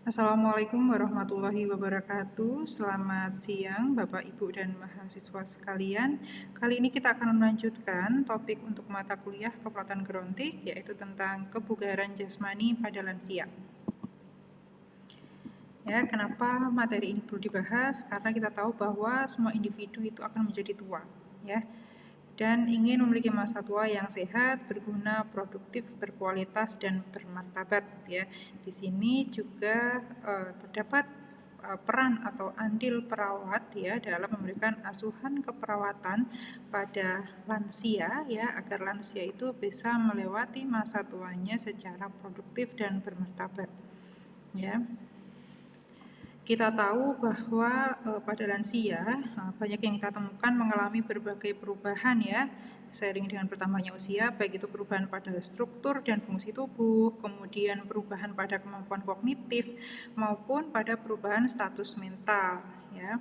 Assalamualaikum warahmatullahi wabarakatuh. Selamat siang Bapak, Ibu, dan mahasiswa sekalian. Kali ini kita akan melanjutkan topik untuk mata kuliah Kepelautan Gerontik, yaitu tentang kebugaran jasmani pada lansia. Ya, kenapa materi ini perlu dibahas? Karena kita tahu bahwa semua individu itu akan menjadi tua, ya, dan ingin memiliki masa tua yang sehat, berguna, produktif, berkualitas, dan bermartabat. Ya, di sini juga terdapat peran atau andil perawat ya dalam memberikan asuhan keperawatan pada lansia ya agar lansia itu bisa melewati masa tuanya secara produktif dan bermartabat. Ya. Kita tahu bahwa pada lansia banyak yang kita temukan mengalami berbagai perubahan ya seiring dengan bertambahnya usia, baik itu perubahan pada struktur dan fungsi tubuh, kemudian perubahan pada kemampuan kognitif maupun pada perubahan status mental ya.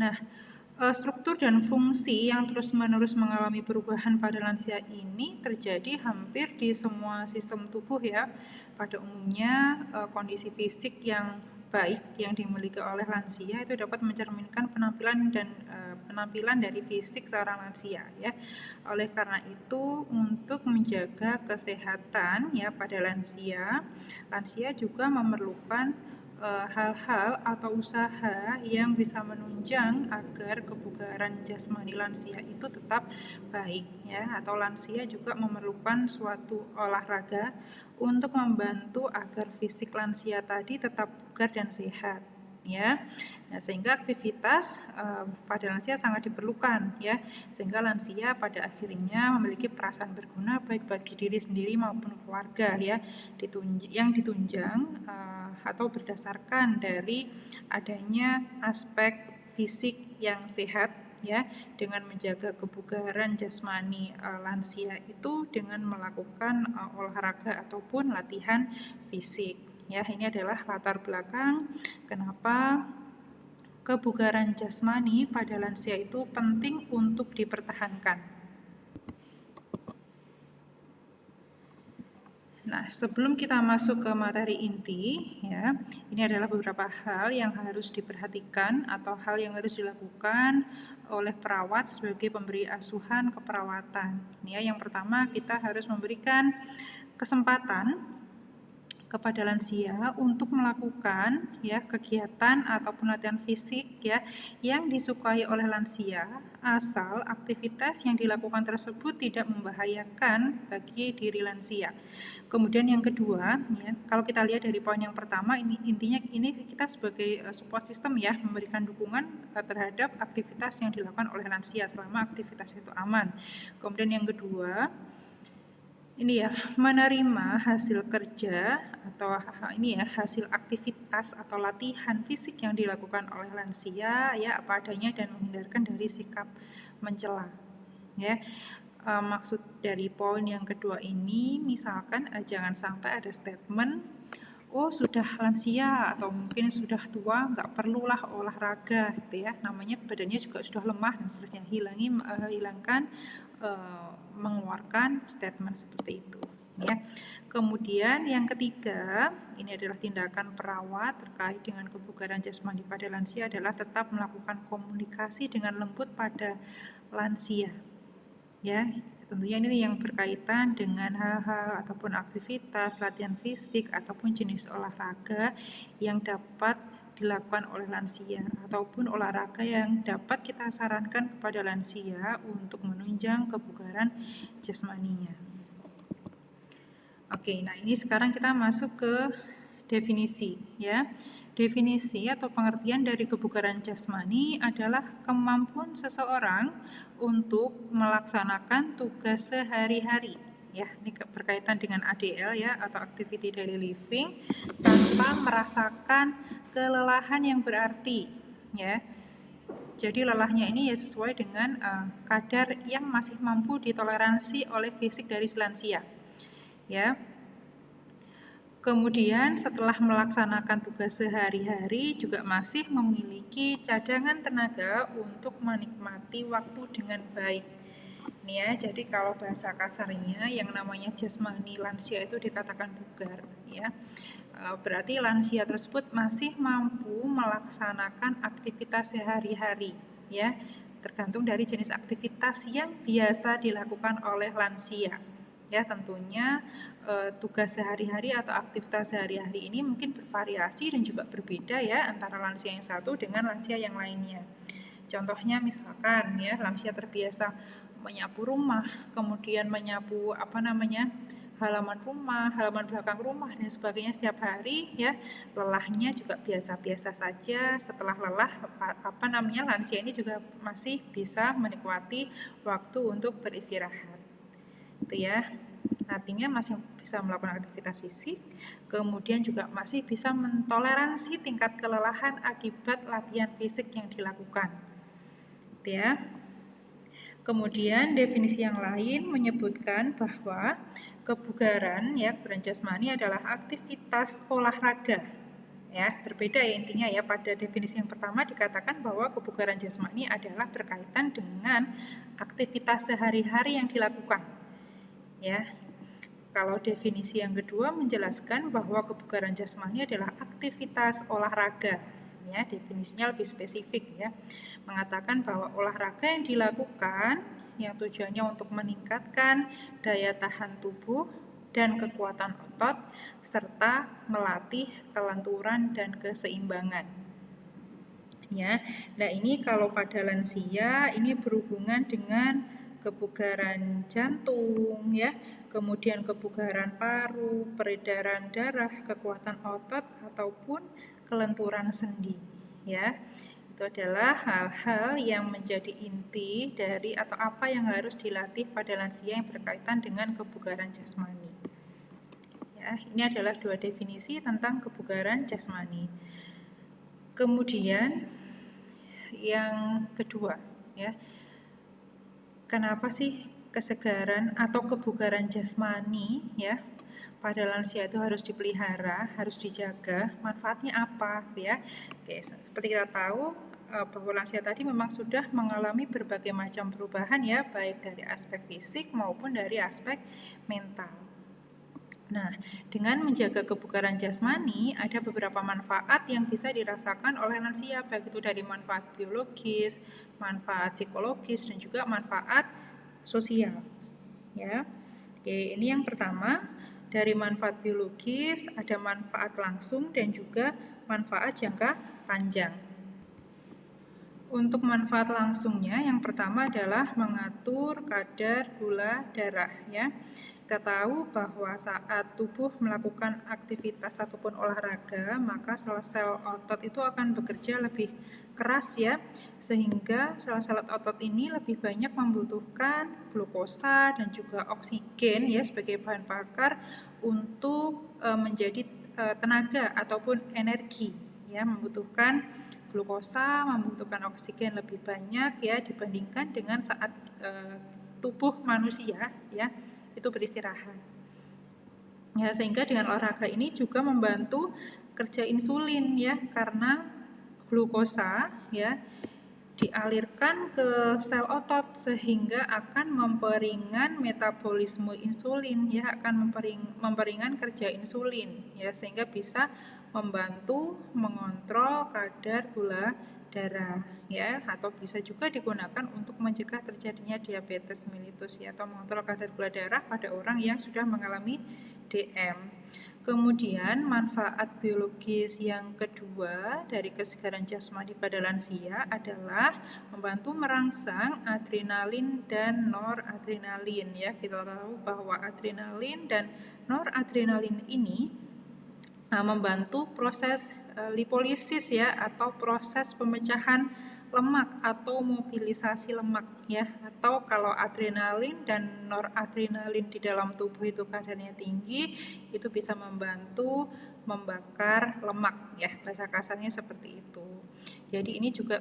Nah, struktur dan fungsi yang terus-menerus mengalami perubahan pada lansia ini terjadi hampir di semua sistem tubuh ya. Pada umumnya, kondisi fisik yang baik yang dimiliki oleh lansia itu dapat mencerminkan penampilan dari fisik seorang lansia ya. Oleh karena itu, untuk menjaga kesehatan ya pada lansia juga memerlukan hal-hal atau usaha yang bisa menunjang agar kebugaran jasmani lansia itu tetap baik ya, atau lansia juga memerlukan suatu olahraga untuk membantu agar fisik lansia tadi tetap bugar dan sehat ya. Nah, sehingga aktivitas pada lansia sangat diperlukan ya, sehingga lansia pada akhirnya memiliki perasaan berguna baik bagi diri sendiri maupun keluarga ya, yang ditunjang atau berdasarkan dari adanya aspek fisik yang sehat ya, dengan menjaga kebugaran jasmani lansia itu dengan melakukan olahraga ataupun latihan fisik. Ya, ini adalah latar belakang kenapa kebugaran jasmani pada lansia itu penting untuk dipertahankan. Nah, sebelum kita masuk ke materi inti, ya, ini adalah beberapa hal yang harus diperhatikan atau hal yang harus dilakukan oleh perawat sebagai pemberi asuhan keperawatan. Ya, yang pertama kita harus memberikan kesempatan kepada lansia untuk melakukan ya kegiatan ataupun latihan fisik ya yang disukai oleh lansia asal aktivitas yang dilakukan tersebut tidak membahayakan bagi diri lansia. Kemudian yang kedua ya, kalau kita lihat dari poin yang pertama intinya kita sebagai support system ya memberikan dukungan terhadap aktivitas yang dilakukan oleh lansia selama aktivitas itu aman. Kemudian yang kedua ini ya, menerima hasil kerja atau hasil aktivitas atau latihan fisik yang dilakukan oleh lansia ya apa adanya dan menghindarkan dari sikap mencela ya. Maksud dari poin yang kedua ini misalkan jangan sampai ada statement sudah lansia atau mungkin sudah tua nggak perlulah olahraga gitu ya, namanya badannya juga sudah lemah dan seterusnya. Hilangkan mengeluarkan statement seperti itu ya. Kemudian yang ketiga, ini adalah tindakan perawat terkait dengan kebugaran jasmani pada lansia adalah tetap melakukan komunikasi dengan lembut pada lansia ya. Tentunya ini yang berkaitan dengan hal-hal ataupun aktivitas latihan fisik ataupun jenis olahraga yang dapat dilakukan oleh lansia ataupun olahraga yang dapat kita sarankan kepada lansia untuk menunjang kebugaran jasmaninya. Oke, nah ini sekarang kita masuk ke definisi ya. Definisi atau pengertian dari kebugaran jasmani adalah kemampuan seseorang untuk melaksanakan tugas sehari-hari ya. Ini berkaitan dengan ADL ya atau activity daily living tanpa merasakan kelelahan yang berarti ya. Jadi lelahnya ini ya sesuai dengan kadar yang masih mampu ditoleransi oleh fisik dari si lansia ya. Kemudian setelah melaksanakan tugas sehari-hari juga masih memiliki cadangan tenaga untuk menikmati waktu dengan baik. Nih ya, jadi kalau bahasa kasarnya yang namanya jasmani lansia itu dikatakan bugar ya. berarti lansia tersebut masih mampu melaksanakan aktivitas sehari-hari, ya, tergantung dari jenis aktivitas yang biasa dilakukan oleh lansia. Ya, tentunya tugas sehari-hari atau aktivitas sehari-hari ini mungkin bervariasi dan juga berbeda ya antara lansia yang satu dengan lansia yang lainnya. Contohnya misalkan ya, lansia terbiasa menyapu rumah, kemudian menyapu halaman rumah, halaman belakang rumah dan sebagainya setiap hari ya, lelahnya juga biasa-biasa saja. Setelah lelah lansia ini juga masih bisa menikmati waktu untuk beristirahat. Itu ya. Artinya masih bisa melakukan aktivitas fisik, kemudian juga masih bisa mentoleransi tingkat kelelahan akibat latihan fisik yang dilakukan. Itu ya. Kemudian definisi yang lain menyebutkan bahwa kebugaran jasmani adalah aktivitas olahraga. Ya, berbeda ya intinya ya. Pada definisi yang pertama dikatakan bahwa kebugaran jasmani adalah berkaitan dengan aktivitas sehari-hari yang dilakukan. Ya. Kalau definisi yang kedua menjelaskan bahwa kebugaran jasmani adalah aktivitas olahraga. Ya, definisinya lebih spesifik ya. Mengatakan bahwa olahraga yang dilakukan yang tujuannya untuk meningkatkan daya tahan tubuh dan kekuatan otot serta melatih kelenturan dan keseimbangan. Ya. Nah, ini kalau pada lansia ini berhubungan dengan kebugaran jantung ya, kemudian kebugaran paru, peredaran darah, kekuatan otot ataupun kelenturan sendi ya. Itu adalah hal-hal yang menjadi inti dari atau apa yang harus dilatih pada lansia yang berkaitan dengan kebugaran jasmani. Ya, ini adalah dua definisi tentang kebugaran jasmani. Kemudian yang kedua ya, kenapa sih kesegaran atau kebugaran jasmani ya pada lansia itu harus dipelihara, harus dijaga, manfaatnya apa ya? Oke, seperti kita tahu bahwa lansia tadi memang sudah mengalami berbagai macam perubahan ya, baik dari aspek fisik maupun dari aspek mental. Nah, dengan menjaga kebugaran jasmani, ada beberapa manfaat yang bisa dirasakan oleh lansia, baik itu dari manfaat biologis, manfaat psikologis, dan juga manfaat sosial. Ya, oke, ini yang pertama, dari manfaat biologis ada manfaat langsung dan juga manfaat jangka panjang. Untuk manfaat langsungnya, yang pertama adalah mengatur kadar gula darah ya. Kita tahu bahwa saat tubuh melakukan aktivitas ataupun olahraga, maka sel-sel otot itu akan bekerja lebih keras ya, sehingga sel-sel otot ini lebih banyak membutuhkan glukosa dan juga oksigen ya sebagai bahan bakar untuk menjadi tenaga ataupun energi ya, membutuhkan glukosa, membutuhkan oksigen lebih banyak ya dibandingkan dengan saat tubuh manusia ya itu beristirahat. Ya, sehingga dengan olahraga ini juga membantu kerja insulin ya, karena glukosa ya dialirkan ke sel otot sehingga akan memperingan metabolisme insulin ya, akan memperingan kerja insulin ya, sehingga bisa membantu mengontrol kadar gula darah ya, atau bisa juga digunakan untuk mencegah terjadinya diabetes mellitus ya, atau mengontrol kadar gula darah pada orang yang sudah mengalami DM. Kemudian manfaat biologis yang kedua dari kesegaran jasmani pada lansia adalah membantu merangsang adrenalin dan noradrenalin ya. Kita tahu bahwa adrenalin dan noradrenalin ini membantu proses lipolisis ya, atau proses pemecahan lemak atau mobilisasi lemak ya, atau kalau adrenalin dan noradrenalin di dalam tubuh itu kadarnya tinggi, itu bisa membantu membakar lemak ya, bahasa kasarnya seperti itu. Jadi ini juga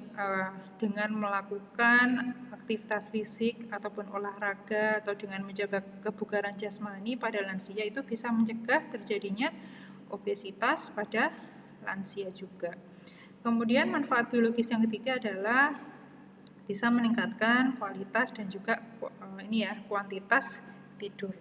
dengan melakukan aktivitas fisik ataupun olahraga atau dengan menjaga kebugaran jasmani pada lansia itu bisa mencegah terjadinya obesitas pada lansia juga. Kemudian manfaat biologis yang ketiga adalah bisa meningkatkan kualitas dan juga kuantitas tidur.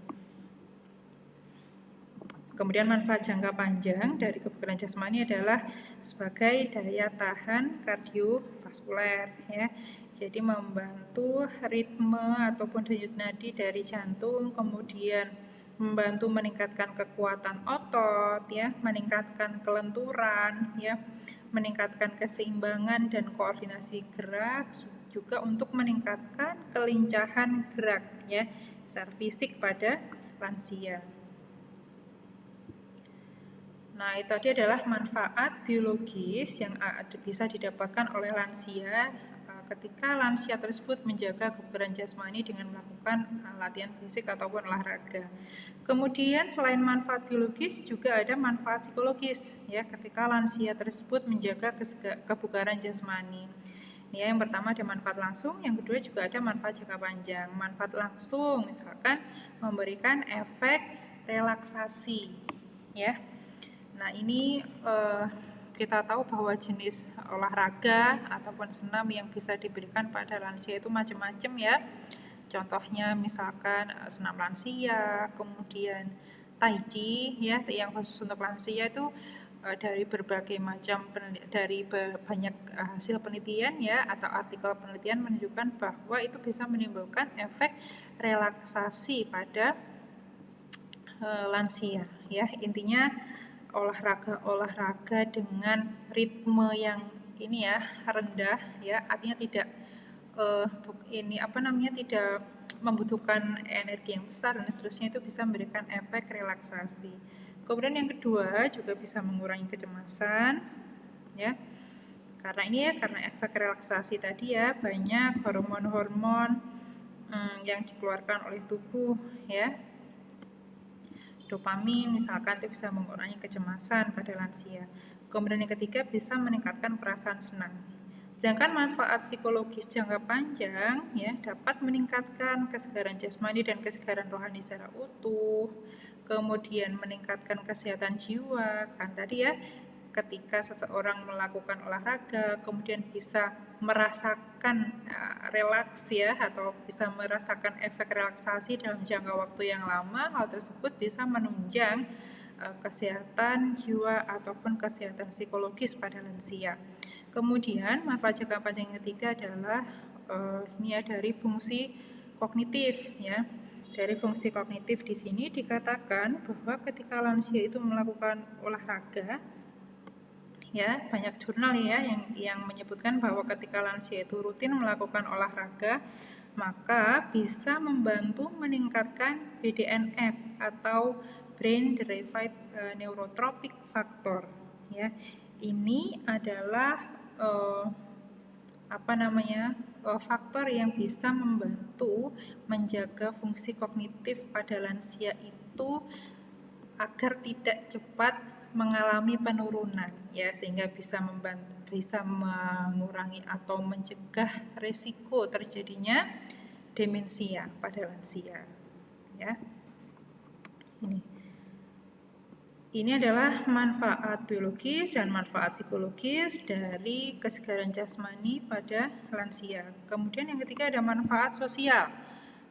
Kemudian manfaat jangka panjang dari kebugaran jasmani adalah sebagai daya tahan kardiovaskuler ya. Jadi membantu ritme ataupun denyut nadi dari jantung, kemudian membantu meningkatkan kekuatan otot ya, meningkatkan kelenturan ya, meningkatkan keseimbangan dan koordinasi gerak, juga untuk meningkatkan kelincahan gerak ya secara fisik pada lansia. Nah, itu tadi adalah manfaat biologis yang bisa didapatkan oleh lansia ketika lansia tersebut menjaga kebugaran jasmani dengan melakukan latihan fisik ataupun olahraga. Kemudian selain manfaat biologis juga ada manfaat psikologis ya ketika lansia tersebut menjaga kebugaran jasmani. Ya, yang pertama ada manfaat langsung, yang kedua juga ada manfaat jangka panjang. Manfaat langsung misalkan memberikan efek relaksasi ya. Nah, ini kita tahu bahwa jenis olahraga ataupun senam yang bisa diberikan pada lansia itu macam-macam ya. Contohnya misalkan senam lansia, kemudian tai chi ya, yang khusus untuk lansia itu dari berbagai macam banyak hasil penelitian ya atau artikel penelitian menunjukkan bahwa itu bisa menimbulkan efek relaksasi pada lansia ya. Intinya olahraga dengan ritme yang ini ya rendah ya, artinya tidak tidak membutuhkan energi yang besar dan seterusnya, itu bisa memberikan efek relaksasi. Kemudian yang kedua juga bisa mengurangi kecemasan ya, karena ini ya, karena efek relaksasi tadi ya, banyak hormon-hormon yang dikeluarkan oleh tubuh ya, dopamin misalkan, itu bisa mengurangi kecemasan pada lansia. Kemudian yang ketiga bisa meningkatkan perasaan senang. Sedangkan manfaat psikologis jangka panjang ya dapat meningkatkan kesegaran jasmani dan kesegaran rohani secara utuh. Kemudian meningkatkan kesehatan jiwa, kan tadi ya, ketika seseorang melakukan olahraga kemudian bisa merasakan relaks ya, atau bisa merasakan efek relaksasi dalam jangka waktu yang lama, hal tersebut bisa menunjang kesehatan jiwa ataupun kesehatan psikologis pada lansia. Kemudian manfaat jangka panjang yang ketiga adalah ini ya, dari fungsi kognitif ya. Dari fungsi kognitif di sini dikatakan bahwa ketika lansia itu melakukan olahraga ya, banyak jurnal ya yang menyebutkan bahwa ketika lansia itu rutin melakukan olahraga, maka bisa membantu meningkatkan BDNF atau Brain Derived Neurotrophic Factor ya. Ini adalah faktor yang bisa membantu menjaga fungsi kognitif pada lansia itu agar tidak cepat mengalami penurunan ya, sehingga bisa mengurangi atau mencegah risiko terjadinya demensia pada lansia ya. Ini adalah manfaat biologis dan manfaat psikologis dari kesegaran jasmani pada lansia. Kemudian yang ketiga ada manfaat sosial.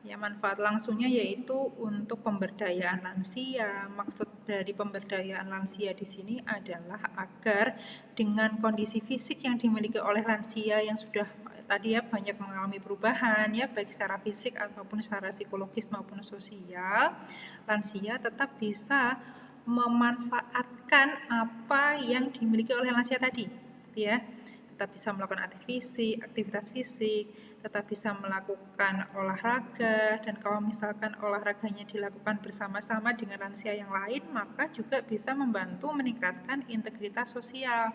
Ya, manfaat langsungnya yaitu untuk pemberdayaan lansia. Maksud dari pemberdayaan lansia di sini adalah agar dengan kondisi fisik yang dimiliki oleh lansia yang sudah tadi ya banyak mengalami perubahan ya, baik secara fisik ataupun secara psikologis maupun sosial, lansia tetap bisa memanfaatkan apa yang dimiliki oleh lansia tadi ya. Tetap bisa melakukan aktivitas fisik, tetap bisa melakukan olahraga, dan kalau misalkan olahraganya dilakukan bersama-sama dengan lansia yang lain, maka juga bisa membantu meningkatkan integritas sosial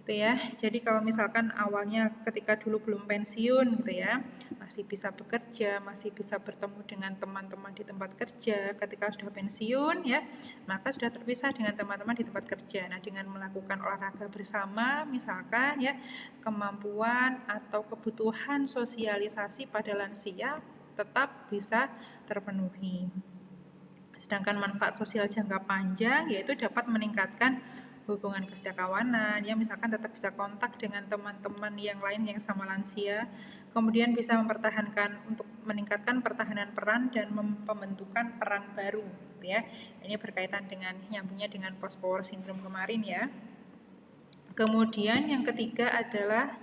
gitu ya. Jadi kalau misalkan awalnya ketika dulu belum pensiun gitu ya, masih bisa bekerja, masih bisa bertemu dengan teman-teman di tempat kerja. Ketika sudah pensiun ya, maka sudah terpisah dengan teman-teman di tempat kerja. Nah, dengan melakukan olahraga bersama misalkan ya, kemampuan atau kebutuhan sosialisasi pada lansia tetap bisa terpenuhi. Sedangkan manfaat sosial jangka panjang yaitu dapat meningkatkan hubungan kesetiakawanan, ya misalkan tetap bisa kontak dengan teman-teman yang lain yang sama lansia, kemudian bisa mempertahankan untuk meningkatkan pertahanan peran dan pembentukan peran baru, gitu ya. Ini berkaitan dengan nyambungnya dengan post power syndrome kemarin ya. Kemudian yang ketiga adalah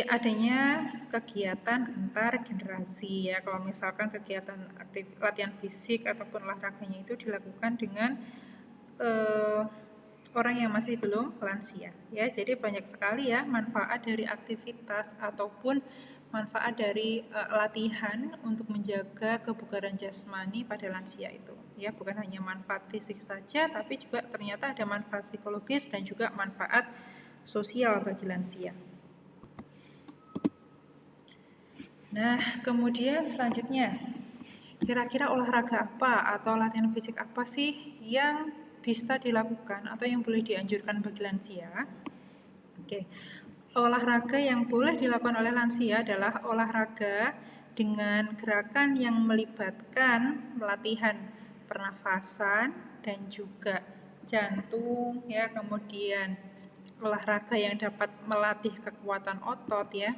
adanya kegiatan antar generasi ya. Kalau misalkan kegiatan latihan fisik ataupun olahraganya itu dilakukan dengan orang yang masih belum lansia ya. Jadi banyak sekali ya manfaat dari aktivitas ataupun manfaat dari latihan untuk menjaga kebugaran jasmani pada lansia itu ya. Bukan hanya manfaat fisik saja, tapi juga ternyata ada manfaat psikologis dan juga manfaat sosial bagi lansia. Nah, kemudian selanjutnya, kira-kira olahraga apa atau latihan fisik apa sih yang bisa dilakukan atau yang boleh dianjurkan bagi lansia? Oke, olahraga yang boleh dilakukan oleh lansia adalah olahraga dengan gerakan yang melibatkan latihan pernafasan dan juga jantung ya, kemudian olahraga yang dapat melatih kekuatan otot ya.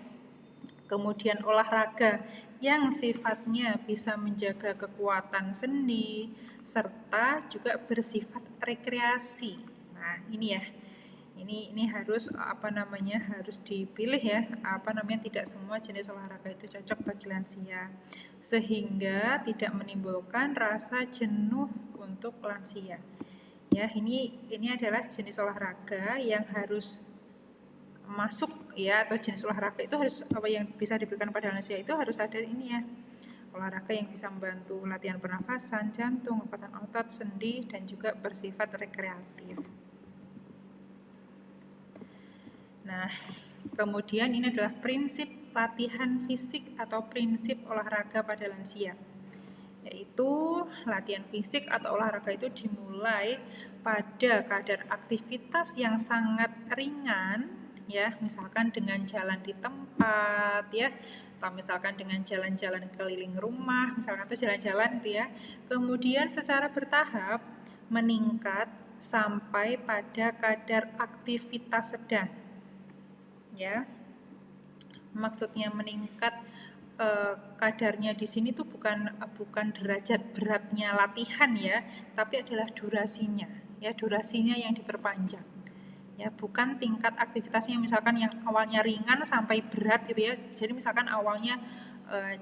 Kemudian olahraga yang sifatnya bisa menjaga kekuatan sendi serta juga bersifat rekreasi. Nah, ini ya. Ini harus harus dipilih ya. Tidak semua jenis olahraga itu cocok bagi lansia. Sehingga tidak menimbulkan rasa jenuh untuk lansia. Ya, ini adalah jenis olahraga yang harus masuk ya, atau jenis olahraga itu harus yang bisa diberikan pada lansia itu harus ada ini ya, olahraga yang bisa membantu latihan pernafasan, jantung, kekuatan otot, sendi, dan juga bersifat rekreatif. Nah, kemudian ini adalah prinsip latihan fisik atau prinsip olahraga pada lansia, yaitu latihan fisik atau olahraga itu dimulai pada kadar aktivitas yang sangat ringan ya, misalkan dengan jalan di tempat ya, atau misalkan dengan jalan-jalan keliling rumah misalkan, atau jalan-jalan gitu ya. Kemudian secara bertahap meningkat sampai pada kadar aktivitas sedang ya. Maksudnya meningkat kadarnya di sini tuh bukan derajat beratnya latihan ya, tapi adalah durasinya ya, durasinya yang diperpanjang ya, bukan tingkat aktivitasnya misalkan yang awalnya ringan sampai berat gitu ya. Jadi misalkan awalnya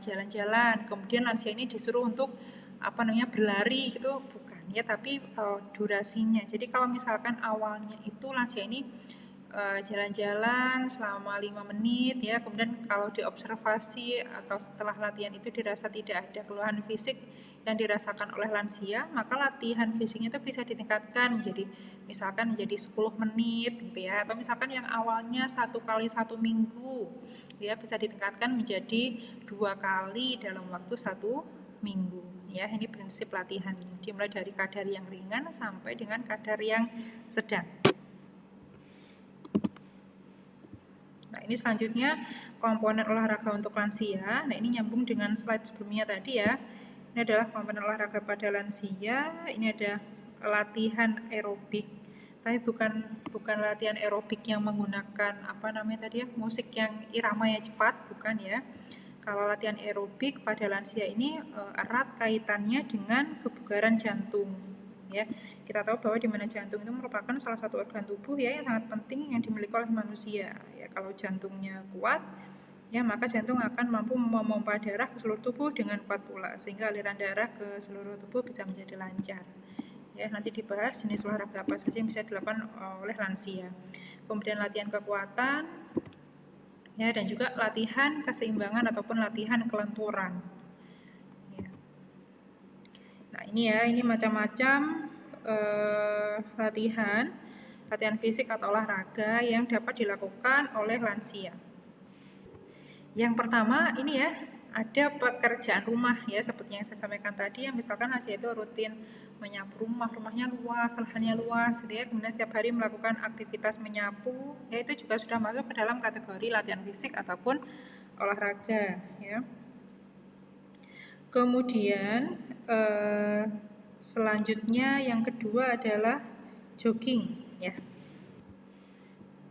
jalan-jalan, kemudian lansia ini disuruh untuk berlari gitu, bukan ya, tapi durasinya. Jadi kalau misalkan awalnya itu lansia ini jalan-jalan selama 5 menit ya, kemudian kalau diobservasi atau setelah latihan itu dirasa tidak ada keluhan fisik yang dirasakan oleh lansia, maka latihan fisiknya itu bisa ditingkatkan menjadi 10 menit gitu ya, atau misalkan yang awalnya 1 kali 1 minggu ya, bisa ditingkatkan menjadi 2 kali dalam waktu 1 minggu ya. Ini prinsip latihannya, dimulai dari kadar yang ringan sampai dengan kadar yang sedang. Nah, ini selanjutnya komponen olahraga untuk lansia. Nah, ini nyambung dengan slide sebelumnya tadi ya. Ini adalah komponen olahraga pada lansia. Ini ada latihan aerobik. Tapi bukan latihan aerobik yang menggunakan musik yang iramanya cepat, bukan ya. Kalau latihan aerobik pada lansia ini erat kaitannya dengan kebugaran jantung. Ya, kita tahu bahwa di mana jantung itu merupakan salah satu organ tubuh ya yang sangat penting yang dimiliki oleh manusia. Ya, kalau jantungnya kuat, ya maka jantung akan mampu memompa darah ke seluruh tubuh dengan kuat pula, sehingga aliran darah ke seluruh tubuh bisa menjadi lancar. Ya, nanti dibahas jenis olahraga apa saja yang bisa dilakukan oleh lansia. Kemudian latihan kekuatan, ya, dan juga latihan keseimbangan ataupun latihan kelenturan. Nah, ini macam-macam latihan fisik atau olahraga yang dapat dilakukan oleh lansia. Yang pertama ini ya, ada pekerjaan rumah ya, seperti yang saya sampaikan tadi, yang misalkan lansia itu rutin menyapu rumahnya luas, lahannya luas gitu ya, kemudian setiap hari melakukan aktivitas menyapu, ya itu juga sudah masuk ke dalam kategori latihan fisik ataupun olahraga ya. Kemudian selanjutnya yang kedua adalah jogging ya.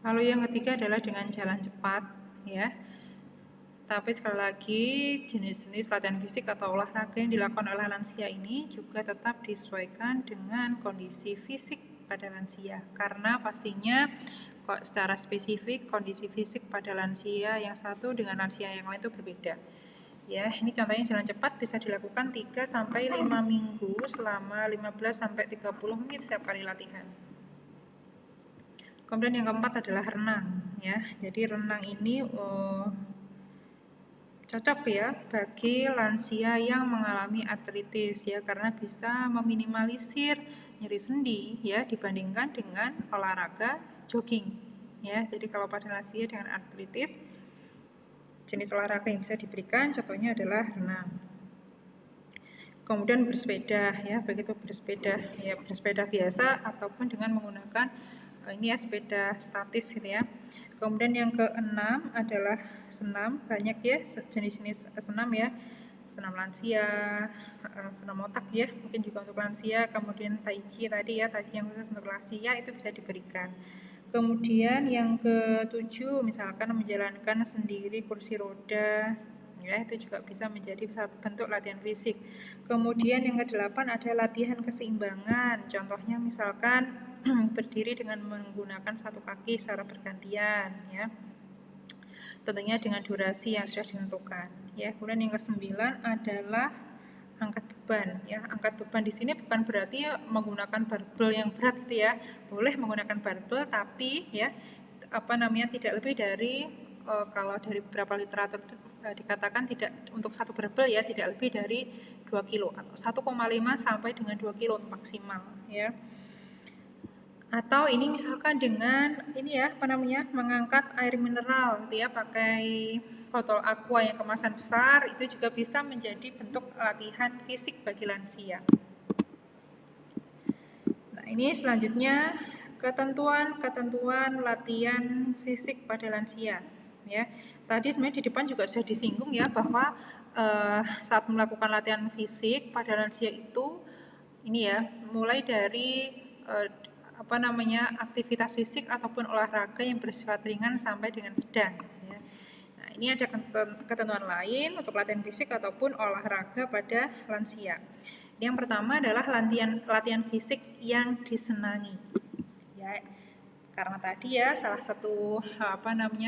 Lalu yang ketiga adalah dengan jalan cepat, ya. Tapi sekali lagi, jenis-jenis latihan fisik atau olahraga yang dilakukan oleh lansia ini juga tetap disesuaikan dengan kondisi fisik pada lansia. Karena pastinya kok secara spesifik kondisi fisik pada lansia yang satu dengan lansia yang lain itu berbeda. Ya, ini contohnya jalan cepat bisa dilakukan 3 sampai 5 minggu selama 15 sampai 30 menit setiap kali latihan. Kemudian yang keempat adalah renang, ya. Jadi renang ini cocok ya bagi lansia yang mengalami artritis ya, karena bisa meminimalisir nyeri sendi ya dibandingkan dengan olahraga jogging ya. Jadi kalau pada lansia dengan artritis, jenis olahraga yang bisa diberikan contohnya adalah renang. Kemudian bersepeda ya, begitu bersepeda biasa ataupun dengan menggunakan ini ya sepeda statis gitu ya. Kemudian yang keenam adalah senam, banyak ya jenis-jenis senam ya, senam lansia, senam otak ya, mungkin juga untuk lansia. Kemudian tai chi tadi ya, tai chi yang khusus untuk lansia itu bisa diberikan. Kemudian yang ketujuh misalkan menjalankan sendiri kursi roda ya, itu juga bisa menjadi satu bentuk latihan fisik. Kemudian yang kedelapan ada latihan keseimbangan, contohnya misalkan berdiri dengan menggunakan satu kaki secara bergantian ya, tentunya dengan durasi yang sudah ditentukan ya. Kemudian yang kesembilan adalah angkat beban ya. Angkat beban di sini bukan berarti ya menggunakan barbel yang berat gitu ya, boleh menggunakan barbel tapi ya tidak lebih dari kalau dari beberapa literatur dikatakan tidak untuk satu barbel ya tidak lebih dari 2 kilo atau 1,5 sampai dengan 2 kilo untuk maksimal ya. Atau ini misalkan dengan ini ya mengangkat air mineral gitu ya, pakai botol aqua yang kemasan besar, itu juga bisa menjadi bentuk latihan fisik bagi lansia. Nah, ini selanjutnya ketentuan latihan fisik pada lansia ya. Tadi sebenarnya di depan juga sudah disinggung ya bahwa saat melakukan latihan fisik pada lansia itu ini ya mulai dari aktivitas fisik ataupun olahraga yang bersifat ringan sampai dengan sedang ya. Nah, ini ada ketentuan lain untuk latihan fisik ataupun olahraga pada lansia. Yang pertama adalah latihan fisik yang disenangi ya, karena tadi ya salah satu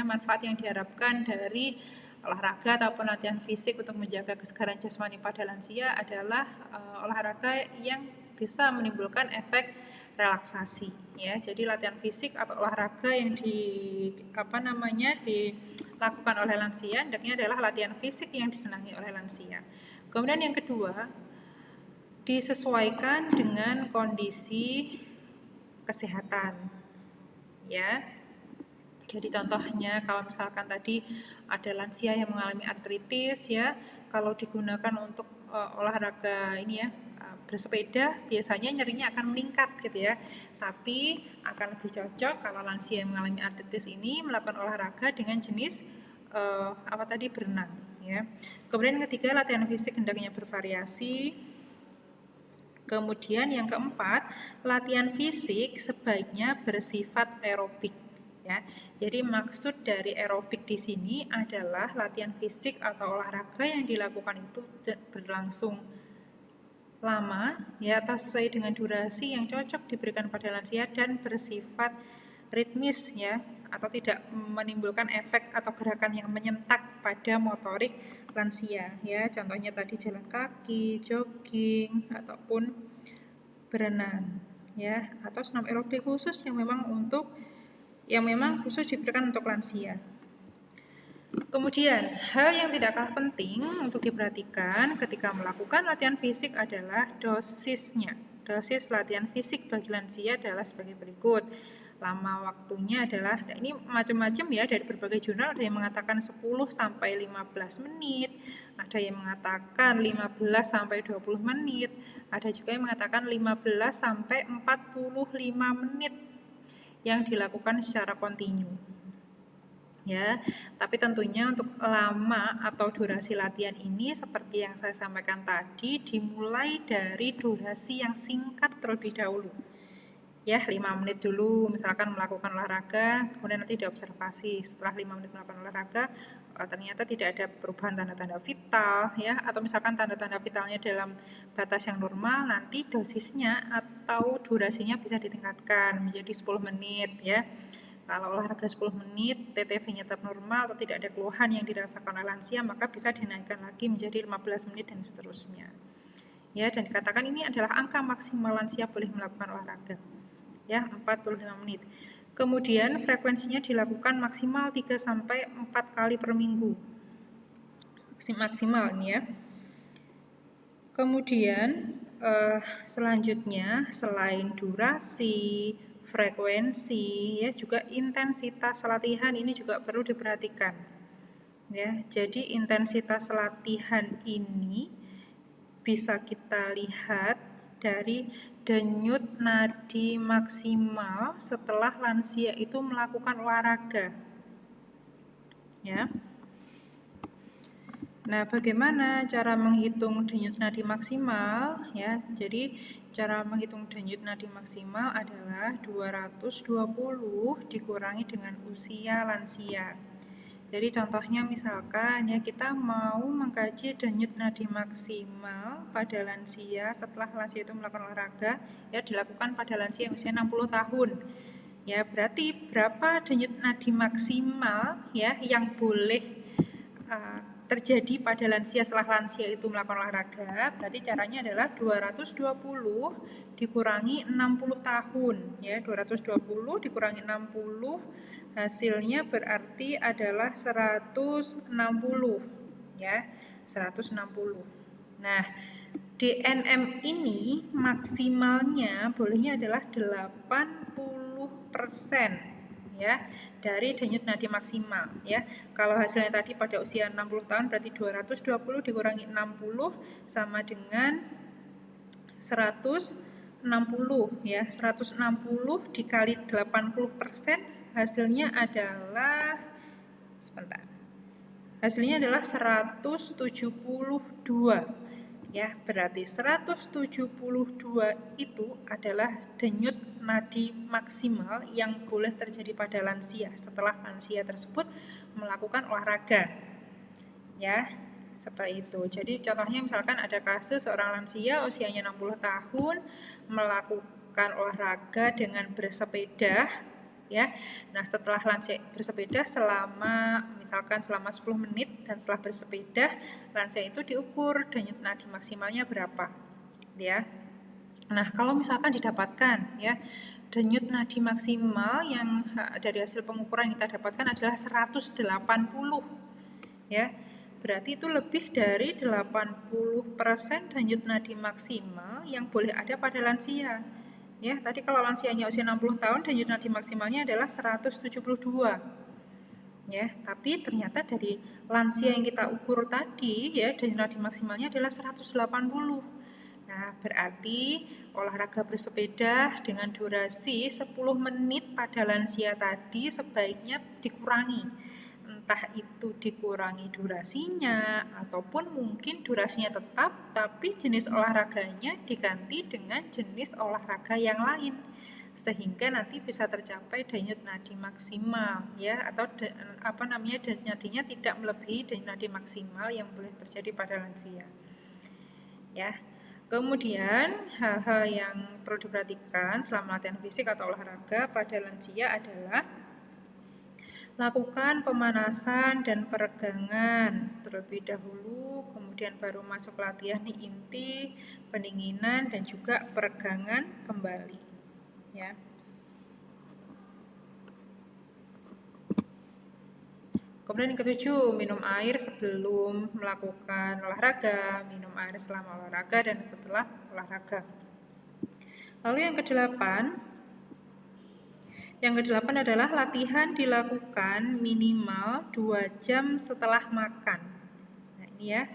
manfaat yang diharapkan dari olahraga ataupun latihan fisik untuk menjaga kesegaran jasmani pada lansia adalah olahraga yang bisa menimbulkan efek relaksasi ya. Jadi latihan fisik atau olahraga yang dilakukan oleh lansia hendaknya adalah latihan fisik yang disenangi oleh lansia. Kemudian yang kedua, disesuaikan dengan kondisi kesehatan ya. Jadi contohnya kalau misalkan tadi ada lansia yang mengalami artritis ya, kalau digunakan untuk olahraga ini ya bersepeda, biasanya nyerinya akan meningkat gitu ya. Tapi akan lebih cocok kalau lansia yang mengalami artritis ini melakukan olahraga dengan jenis berenang ya. Kemudian yang ketiga, latihan fisik hendaknya bervariasi. Kemudian yang keempat, latihan fisik sebaiknya bersifat aerobik ya. Jadi maksud dari aerobik di sini adalah latihan fisik atau olahraga yang dilakukan itu berlangsung lama ya, atau sesuai dengan durasi yang cocok diberikan pada lansia dan bersifat ritmis ya, atau tidak menimbulkan efek atau gerakan yang menyentak pada motorik lansia ya. Contohnya tadi jalan kaki, jogging ataupun berenang ya, atau senam aerobik khusus yang memang khusus diberikan untuk lansia. Kemudian, hal yang tidak kalah penting untuk diperhatikan ketika melakukan latihan fisik adalah dosisnya. Dosis latihan fisik bagi lansia adalah sebagai berikut. Lama waktunya adalah, ini macam-macam ya, dari berbagai jurnal ada yang mengatakan 10 sampai 15 menit, ada yang mengatakan 15 sampai 20 menit, ada juga yang mengatakan 15 sampai 45 menit yang dilakukan secara kontinu. Ya, tapi tentunya untuk lama atau durasi latihan ini seperti yang saya sampaikan tadi dimulai dari durasi yang singkat terlebih dahulu. ya 5 menit dulu misalkan melakukan olahraga, kemudian nanti diobservasi setelah 5 menit melakukan olahraga ternyata tidak ada perubahan tanda-tanda vital ya, atau misalkan tanda-tanda vitalnya dalam batas yang normal, nanti dosisnya atau durasinya bisa ditingkatkan menjadi 10 menit ya. Kalau olahraga 10 menit, TTV-nya tetap normal atau tidak ada keluhan yang dirasakan oleh lansia, maka bisa dinaikkan lagi menjadi 15 menit dan seterusnya. Ya, dan dikatakan ini adalah angka maksimal lansia boleh melakukan olahraga. Ya, 45 menit. Kemudian frekuensinya dilakukan maksimal 3 sampai 4 kali per minggu. Maksimal ini ya. Kemudian selanjutnya selain durasi, frekuensi, ya juga intensitas latihan ini juga perlu diperhatikan. Ya, jadi intensitas latihan ini bisa kita lihat dari denyut nadi maksimal setelah lansia itu melakukan olahraga. Ya. Nah, bagaimana cara menghitung denyut nadi maksimal? Ya, jadi cara menghitung denyut nadi maksimal adalah 220 dikurangi dengan usia lansia. Jadi contohnya misalkan ya kita mau mengkaji denyut nadi maksimal pada lansia setelah lansia itu melakukan olahraga, ya dilakukan pada lansia yang usia 60 tahun. Ya, berarti berapa denyut nadi maksimal ya yang boleh terjadi pada lansia setelah lansia itu melakukan olahraga. Berarti caranya adalah 220 dikurangi 60 tahun ya, 220 dikurangi 60 hasilnya berarti adalah 160 ya, 160. Nah, DNM ini maksimalnya bolehnya adalah 80% ya dari denyut nadi maksimal ya. Kalau hasilnya tadi pada usia 60 tahun berarti 220 dikurangi 60 sama dengan 160 ya. 160 dikali 80% hasilnya adalah sebentar. Hasilnya adalah 172 ya, berarti 172 itu adalah denyut nadi maksimal yang boleh terjadi pada lansia setelah lansia tersebut melakukan olahraga ya, seperti itu. Jadi contohnya misalkan ada kasus seorang lansia usianya 60 tahun melakukan olahraga dengan bersepeda ya. Nah, setelah lansia bersepeda misalkan selama 10 menit dan setelah bersepeda lansia itu diukur denyut nadi maksimalnya berapa ya. Nah, kalau misalkan didapatkan ya denyut nadi maksimal yang dari hasil pengukuran yang kita dapatkan adalah 180 ya. Berarti itu lebih dari 80% denyut nadi maksimal yang boleh ada pada lansia. Ya, tadi kalau lansianya usia 60 tahun, denyut nadi maksimalnya adalah 172. Ya, tapi ternyata dari lansia yang kita ukur tadi, ya, denyut nadi maksimalnya adalah 180. Nah, berarti olahraga bersepeda dengan durasi 10 menit pada lansia tadi sebaiknya dikurangi. Entah itu dikurangi durasinya ataupun mungkin durasinya tetap tapi jenis olahraganya diganti dengan jenis olahraga yang lain sehingga nanti bisa tercapai denyut nadi maksimal ya, atau denyut nadinya tidak melebihi denyut nadi maksimal yang boleh terjadi pada lansia ya. Kemudian hal-hal yang perlu diperhatikan selama latihan fisik atau olahraga pada lansia adalah lakukan pemanasan dan peregangan terlebih dahulu, kemudian baru masuk latihan nih inti, pendinginan dan juga peregangan kembali. Ya. Kemudian yang ketujuh, minum air sebelum melakukan olahraga, minum air selama olahraga dan setelah olahraga. Lalu yang kedelapan adalah latihan dilakukan minimal 2 jam setelah makan. Nah, ini ya.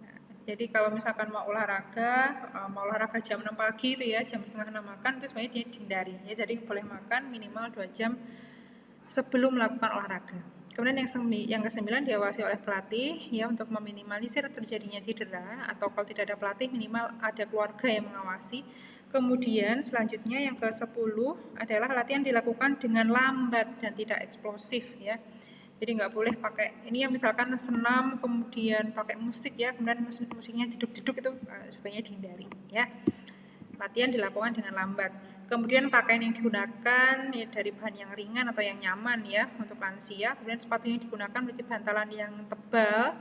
Nah, jadi kalau misalkan mau olahraga jam 6 pagi itu ya, jam setengah 6 makan itu sebenarnya dihindari ya. Jadi boleh makan minimal 2 jam sebelum melakukan olahraga. Kemudian yang ke-9 diawasi oleh pelatih ya untuk meminimalisir terjadinya cedera, atau kalau tidak ada pelatih minimal ada keluarga yang mengawasi. Kemudian selanjutnya yang ke-10 adalah latihan dilakukan dengan lambat dan tidak eksplosif ya. Jadi nggak boleh pakai ini ya, misalkan senam kemudian pakai musik ya, kemudian musiknya jeduk-jeduk, itu sebaiknya dihindari ya. Latihan dilakukan dengan lambat. Kemudian pakaian yang digunakan ya dari bahan yang ringan atau yang nyaman ya untuk lansia. Kemudian sepatu yang digunakan memiliki bantalan yang tebal.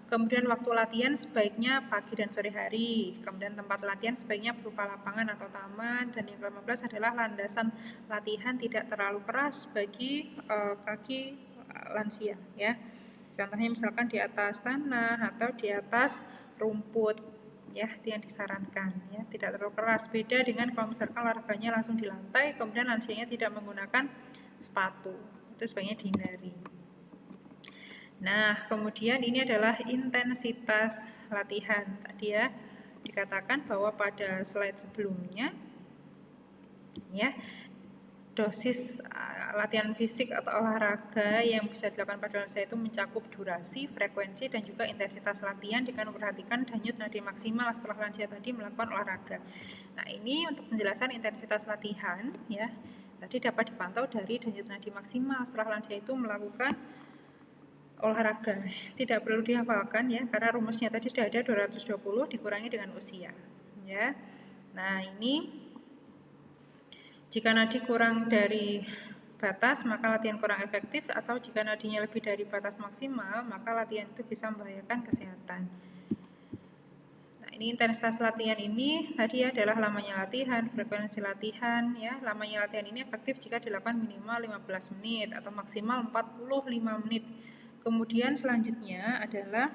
Kemudian waktu latihan sebaiknya pagi dan sore hari. Kemudian tempat latihan sebaiknya berupa lapangan atau taman. Dan yang ke-15 adalah landasan latihan tidak terlalu keras bagi kaki lansia ya. Contohnya misalkan di atas tanah atau di atas rumput ya, itu yang disarankan ya, tidak terlalu keras. Beda dengan kalau misalkan olahraganya langsung di lantai, kemudian lansianya tidak menggunakan sepatu, itu sebaiknya dihindari. Nah, kemudian ini adalah intensitas latihan. Tadi ya dikatakan bahwa pada slide sebelumnya ya, dosis latihan fisik atau olahraga yang bisa dilakukan pada lansia itu mencakup durasi, frekuensi, dan juga intensitas latihan dengan memperhatikan denyut nadi maksimal setelah lansia tadi melakukan olahraga. Nah, ini untuk penjelasan intensitas latihan ya, tadi dapat dipantau dari denyut nadi maksimal setelah lansia itu melakukan olahraga. Tidak perlu dihafalkan ya, karena rumusnya tadi sudah ada, 220 dikurangi dengan usia ya. Nah, ini jika nadi kurang dari batas maka latihan kurang efektif, atau jika nadinya lebih dari batas maksimal maka latihan itu bisa membahayakan kesehatan. Nah, ini intensitas latihan ini tadi adalah lamanya latihan, frekuensi latihan ya. Lamanya latihan ini efektif jika dilakukan minimal 15 menit atau maksimal 45 menit. Kemudian selanjutnya adalah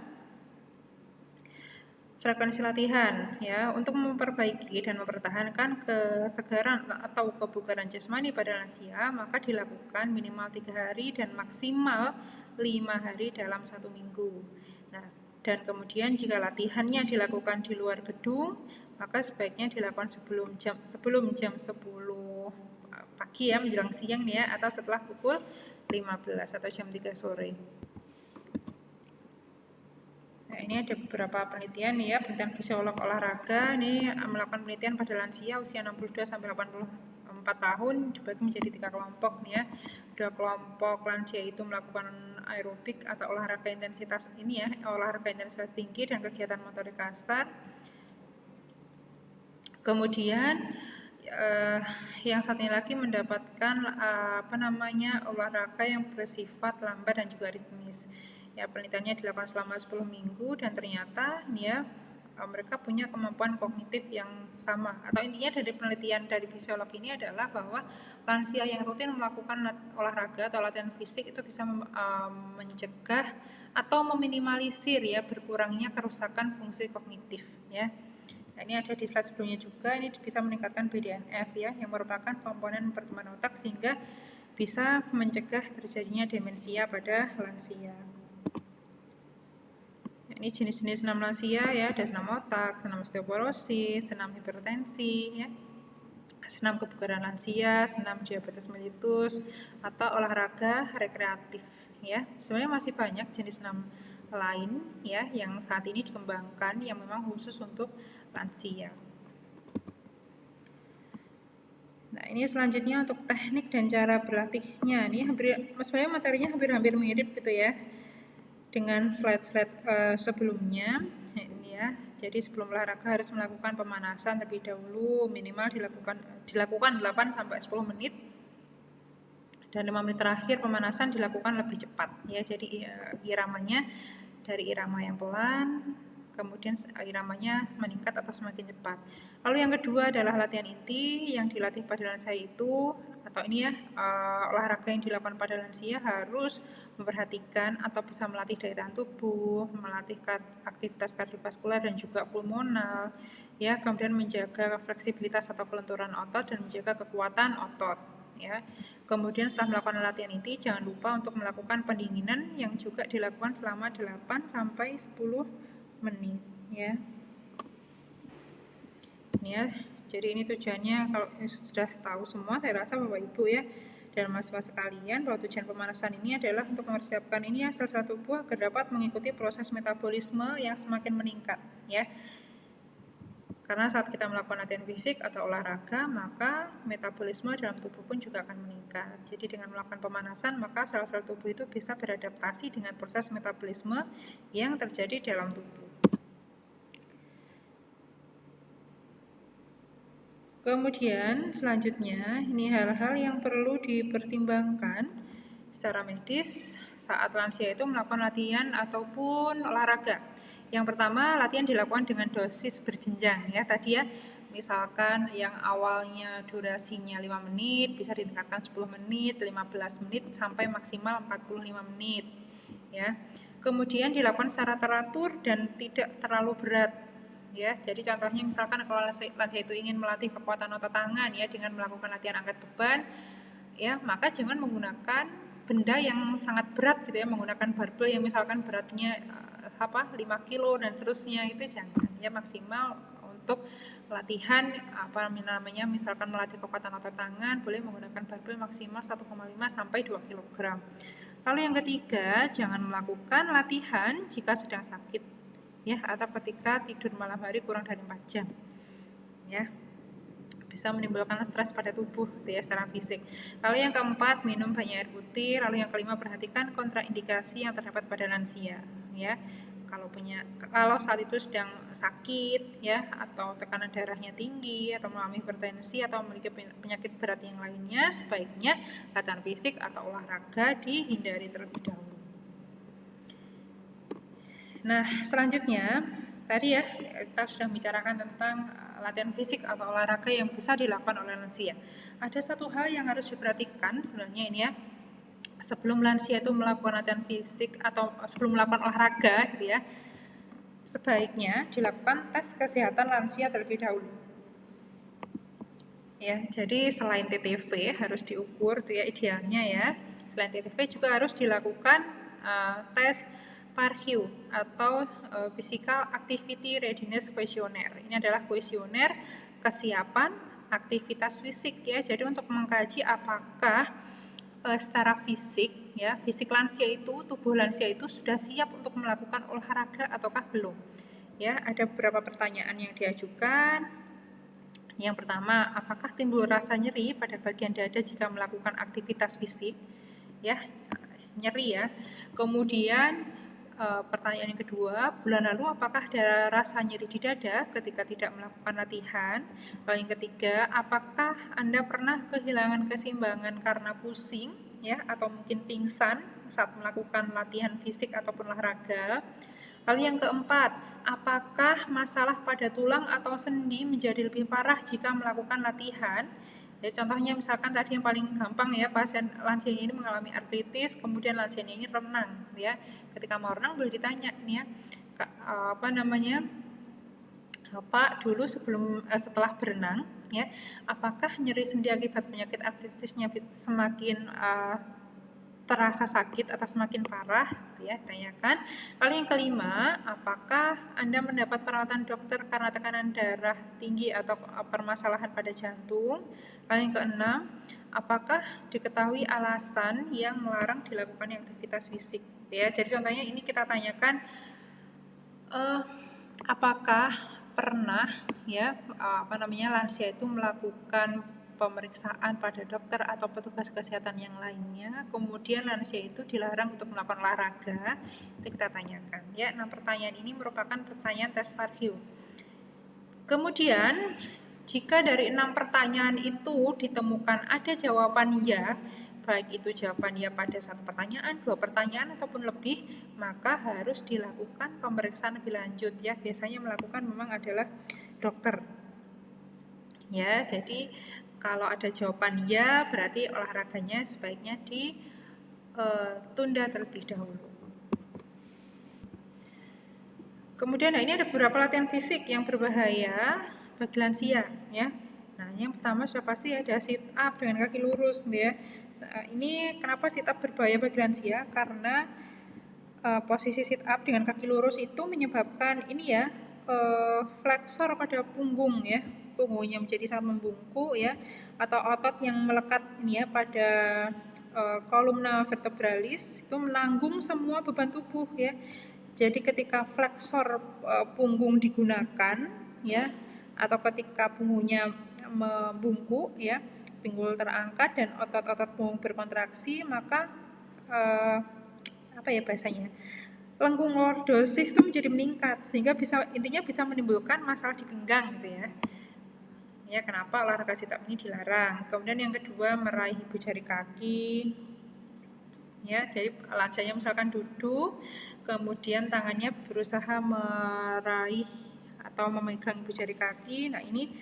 frekuensi latihan ya. Untuk memperbaiki dan mempertahankan kesegaran atau kebugaran jasmani pada lansia, maka dilakukan minimal 3 hari dan maksimal 5 hari dalam 1 minggu. Nah, dan kemudian jika latihannya dilakukan di luar gedung, maka sebaiknya dilakukan sebelum jam 10 pagi ya, menjelang siang ya, atau setelah pukul 15 atau jam 3 sore. Nah, ini ada beberapa penelitian ya, penelitian fisiolog olahraga ini melakukan penelitian pada lansia usia 62 sampai 84 tahun, dibagi menjadi 3 kelompok nih ya. 2 kelompok lansia itu melakukan aerobik atau olahraga intensitas ini ya, olahraga intensitas tinggi dan kegiatan motorik kasar. Kemudian yang satunya lagi mendapatkan olahraga yang bersifat lambat dan juga ritmis. Ya, penelitiannya dilakukan selama 10 minggu dan ternyata ya mereka punya kemampuan kognitif yang sama. Atau intinya dari penelitian dari fisiolog ini adalah bahwa lansia yang rutin melakukan olahraga atau latihan fisik itu bisa mencegah atau meminimalisir ya berkurangnya kerusakan fungsi kognitif ya. Nah, ini ada di slide sebelumnya juga, ini bisa meningkatkan BDNF ya, yang merupakan komponen pertumbuhan otak sehingga bisa mencegah terjadinya demensia pada lansia. Nah, ini jenis-jenis senam lansia ya, ada senam otak, senam osteoporosis, senam hipertensi ya, senam kebugaran lansia, senam diabetes mellitus, atau olahraga rekreatif ya. Sebenarnya masih banyak jenis senam lain ya yang saat ini dikembangkan yang memang khusus untuk lansia. Nah, ini selanjutnya untuk teknik dan cara berlatihnya. Ini sebenarnya materinya hampir mirip gitu ya dengan slide-slide sebelumnya. Ini ya. Jadi sebelum olahraga harus melakukan pemanasan terlebih dahulu, minimal dilakukan 8 sampai 10 menit. Dan 5 menit terakhir pemanasan dilakukan lebih cepat ya. Jadi iramanya dari irama yang pelan, kemudian iramanya meningkat atau semakin cepat. Lalu yang kedua adalah latihan inti yang dilatih pada lansia itu, atau ini ya olahraga yang dilakukan pada lansia harus memperhatikan atau bisa melatih daya tahan tubuh, melatih aktivitas kardiovaskular dan juga pulmonal ya, kemudian menjaga fleksibilitas atau kelenturan otot dan menjaga kekuatan otot ya. Kemudian setelah melakukan latihan inti, jangan lupa untuk melakukan pendinginan yang juga dilakukan selama 8 sampai 10 menit ya. Ini ya. Jadi ini tujuannya, kalau sudah tahu semua saya rasa Bapak Ibu ya dan mahasiswa sekalian, bahwa tujuan pemanasan ini adalah untuk mempersiapkan ini ya sel-sel tubuh agar dapat mengikuti proses metabolisme yang semakin meningkat ya. Karena saat kita melakukan latihan fisik atau olahraga, maka metabolisme dalam tubuh pun juga akan meningkat. Jadi dengan melakukan pemanasan, maka sel-sel tubuh itu bisa beradaptasi dengan proses metabolisme yang terjadi dalam tubuh. Kemudian selanjutnya, ini hal-hal yang perlu dipertimbangkan secara medis saat lansia itu melakukan latihan ataupun olahraga. Yang pertama, latihan dilakukan dengan dosis berjenjang ya. Tadi ya, misalkan yang awalnya durasinya 5 menit bisa ditingkatkan 10 menit, 15 menit sampai maksimal 45 menit ya. Kemudian dilakukan secara teratur dan tidak terlalu berat ya. Jadi contohnya misalkan kalau lansia itu ingin melatih kekuatan otot tangan ya dengan melakukan latihan angkat beban ya, maka jangan menggunakan benda yang sangat berat gitu ya, menggunakan barbel yang misalkan beratnya 5 kilo dan seterusnya, itu jangan ya. Maksimal untuk latihan misalkan melatih kekuatan otot tangan boleh menggunakan barbel maksimal 1,5 sampai 2 kg. Lalu yang ketiga, jangan melakukan latihan jika sedang sakit ya, atau ketika tidur malam hari kurang dari 4 jam ya, bisa menimbulkan stres pada tubuh ya secara fisik. Lalu yang keempat, minum banyak air putih. Lalu yang kelima, perhatikan kontraindikasi yang terdapat pada lansia ya. Kalau saat itu sedang sakit ya, atau tekanan darahnya tinggi, atau mengalami hipertensi, atau memiliki penyakit berat yang lainnya, sebaiknya latihan fisik atau olahraga dihindari terlebih dahulu. Nah, selanjutnya tadi ya kita sudah membicarakan tentang latihan fisik atau olahraga yang bisa dilakukan oleh lansia. Ada satu hal yang harus diperhatikan sebenarnya ini ya. Sebelum lansia itu melakukan latihan fisik atau sebelum melakukan olahraga gitu ya, sebaiknya dilakukan tes kesehatan lansia terlebih dahulu. Ya, jadi selain TTV harus diukur ya idealnya ya. Selain TTV juga harus dilakukan tes PARHU atau Physical Activity Readiness Questionnaire. Ini adalah kuesioner kesiapan aktivitas fisik ya. Jadi untuk mengkaji apakah secara fisik ya, fisik lansia itu, tubuh lansia itu sudah siap untuk melakukan olahraga ataukah belum. Ya, ada beberapa pertanyaan yang diajukan. Yang pertama, apakah timbul rasa nyeri pada bagian dada jika melakukan aktivitas fisik? Ya, nyeri ya. Kemudian pertanyaan yang kedua, bulan lalu apakah ada rasa nyeri di dada ketika tidak melakukan latihan? Lalu yang ketiga, apakah Anda pernah kehilangan keseimbangan karena pusing ya, atau mungkin pingsan saat melakukan latihan fisik ataupun olahraga? Lalu yang keempat, apakah masalah pada tulang atau sendi menjadi lebih parah jika melakukan latihan? Ya, contohnya misalkan tadi yang paling gampang ya, pasien lansia ini mengalami artritis, kemudian lansianya ini renang ya. Ketika mau renang boleh ditanya nih ya, Pak dulu setelah berenang ya, apakah nyeri sendi akibat penyakit artritisnya semakin terasa sakit atau semakin parah ya, tanyakan. Lalu yang kelima, apakah Anda mendapat perawatan dokter karena tekanan darah tinggi atau permasalahan pada jantung? Lalu yang keenam, apakah diketahui alasan yang melarang dilakukan aktivitas fisik ya. Jadi contohnya ini kita tanyakan apakah pernah ya lansia itu melakukan pemeriksaan pada dokter atau petugas kesehatan yang lainnya, kemudian lansia itu dilarang untuk melakukan olahraga, itu kita tanyakan ya. 6 pertanyaan ini merupakan pertanyaan tes PARHU. Kemudian jika dari 6 pertanyaan itu ditemukan ada jawaban ya, baik itu jawaban ya pada 1 pertanyaan, 2 pertanyaan ataupun lebih, maka harus dilakukan pemeriksaan lebih lanjut ya. Biasanya melakukan memang adalah dokter ya. Jadi kalau ada jawaban ya, berarti olahraganya sebaiknya ditunda terlebih dahulu. Kemudian ini ada beberapa latihan fisik yang berbahaya bagi lansia ya. Nah, yang pertama sudah pasti ada sit up dengan kaki lurus ya. Ini kenapa sit up berbahaya bagi lansia? Karena posisi sit up dengan kaki lurus itu menyebabkan ini ya, fleksor pada punggung ya, punggungnya menjadi sangat membungkuk ya, atau otot yang melekat ini ya pada kolumna vertebralis itu menanggung semua beban tubuh ya. Jadi ketika fleksor punggung digunakan ya, atau ketika pungungnya membungkuk ya, pinggul terangkat dan otot-otot punggung berkontraksi, maka apa ya bahasanya, lengkung lordosis itu menjadi meningkat, sehingga intinya bisa menimbulkan masalah di pinggang gitu ya. Ya, kenapa olahraga sit up ini dilarang. Kemudian yang kedua, meraih ibu jari kaki. Ya, jadi lansianya misalkan duduk, kemudian tangannya berusaha meraih atau memegang ibu jari kaki. Nah, ini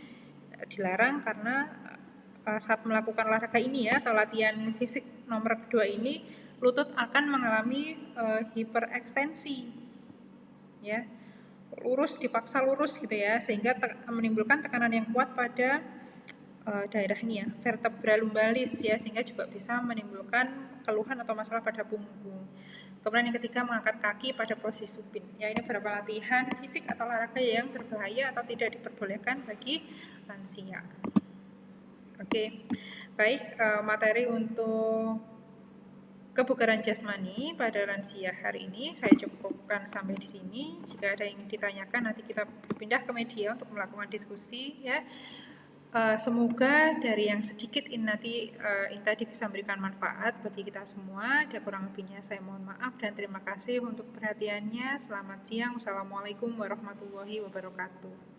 dilarang karena saat melakukan olahraga ini ya, atau latihan fisik nomor kedua ini, lutut akan mengalami hiperekstensi. Ya, dipaksa lurus gitu ya, sehingga menimbulkan tekanan yang kuat pada daerah ini ya, vertebra lumbalis ya, sehingga juga bisa menimbulkan keluhan atau masalah pada punggung. Kemudian yang ketiga, mengangkat kaki pada posisi supin. Ya, ini beberapa latihan fisik atau olahraga yang berbahaya atau tidak diperbolehkan bagi lansia. Oke, baik, materi untuk kebugaran jasmani pada lansia hari ini saya cukupkan sampai di sini. Jika ada yang ditanyakan, nanti kita pindah ke media untuk melakukan diskusi ya. Semoga dari yang sedikit ini nanti ini tadi bisa memberikan manfaat bagi kita semua. Ada kurang lebihnya saya mohon maaf dan terima kasih untuk perhatiannya. Selamat siang. Wassalamualaikum warahmatullahi wabarakatuh.